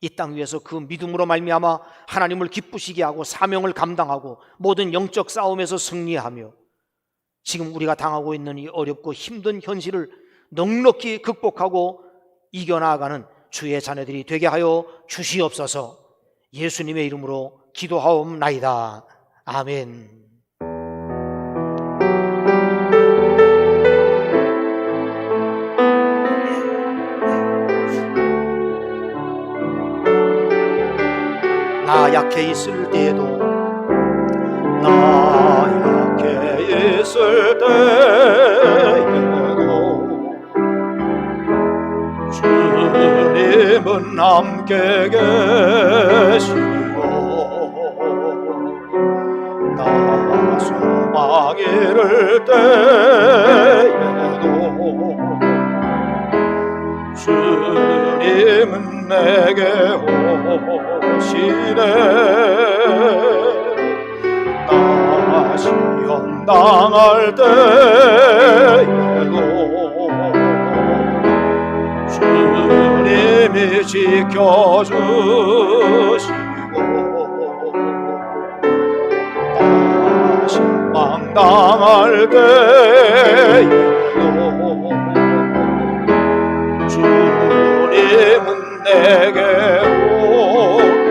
이 땅 위에서 그 믿음으로 말미암아 하나님을 기쁘시게 하고 사명을 감당하고 모든 영적 싸움에서 승리하며 지금 우리가 당하고 있는 이 어렵고 힘든 현실을 넉넉히 극복하고 이겨나가는 주의 자녀들이 되게 하여 주시옵소서. 예수님의 이름으로 기도하옵나이다. 아멘. 나 약해 있을 때에도 나 약해 있을 때에도 주님은 함께 계시고 나 소망 잃을 때에도 주님은 내게 오시네. 나 시험 당할 때에도 주님이 지켜주시고 나 신망 당할 때에도 주님은 내게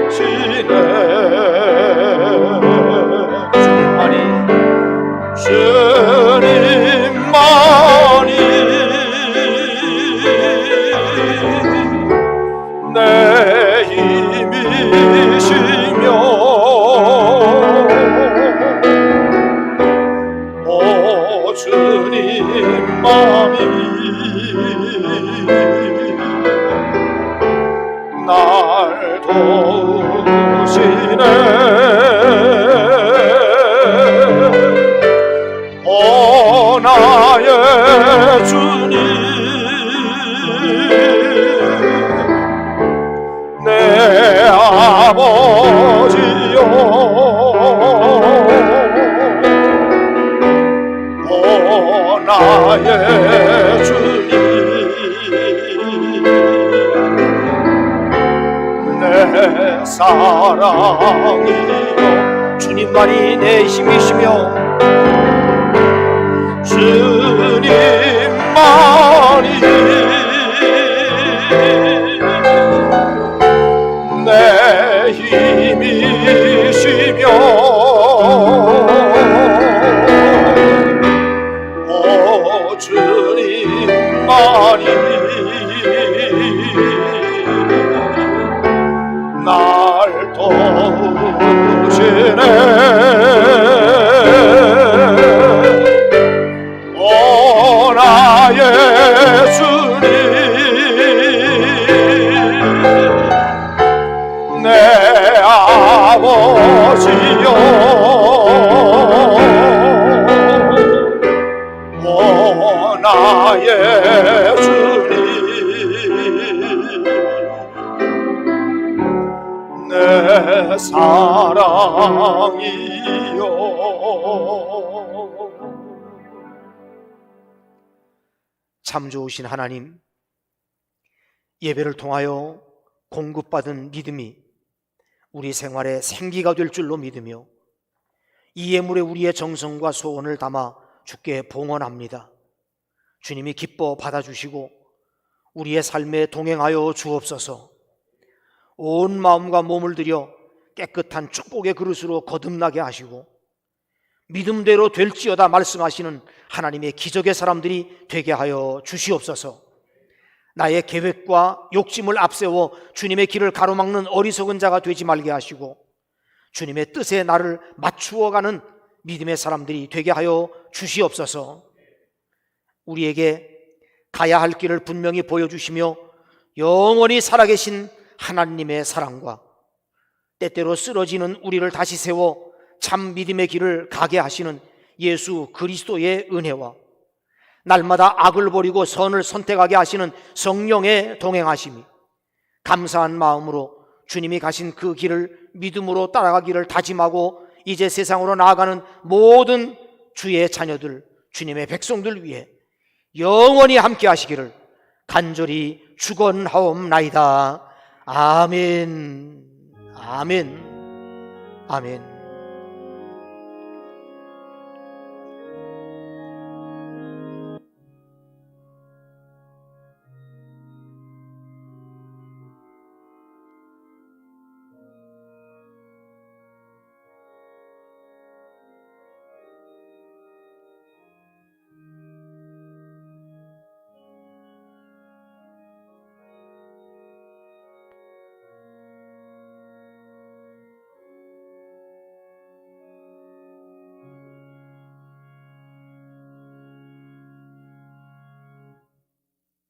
오시네. 주님만이 내 힘이시며 오 주님만이 날 도우시네. 오 나의 주님 내 아버지여 오 나의 주님 내 사랑이여 주님만이 내 힘이시며 주님만이 내 힘이시며 오 주님만이 참 좋으신 하나님, 예배를 통하여 공급받은 믿음이 우리 생활의 생기가 될 줄로 믿으며 이 예물에 우리의 정성과 소원을 담아 주께 봉헌합니다. 주님이 기뻐 받아주시고 우리의 삶에 동행하여 주옵소서. 온 마음과 몸을 들여 깨끗한 축복의 그릇으로 거듭나게 하시고 믿음대로 될지어다 말씀하시는 하나님의 기적의 사람들이 되게 하여 주시옵소서. 나의 계획과 욕심을 앞세워 주님의 길을 가로막는 어리석은 자가 되지 말게 하시고 주님의 뜻에 나를 맞추어가는 믿음의 사람들이 되게 하여 주시옵소서. 우리에게 가야 할 길을 분명히 보여주시며 영원히 살아계신 하나님의 사랑과 때때로 쓰러지는 우리를 다시 세워 참 믿음의 길을 가게 하시는 예수 그리스도의 은혜와 날마다 악을 버리고 선을 선택하게 하시는 성령의 동행하심이 감사한 마음으로 주님이 가신 그 길을 믿음으로 따라가기를 다짐하고 이제 세상으로 나아가는 모든 주의 자녀들, 주님의 백성들 위해 영원히 함께 하시기를 간절히 축원하옵나이다. 아멘. 아멘. 아멘.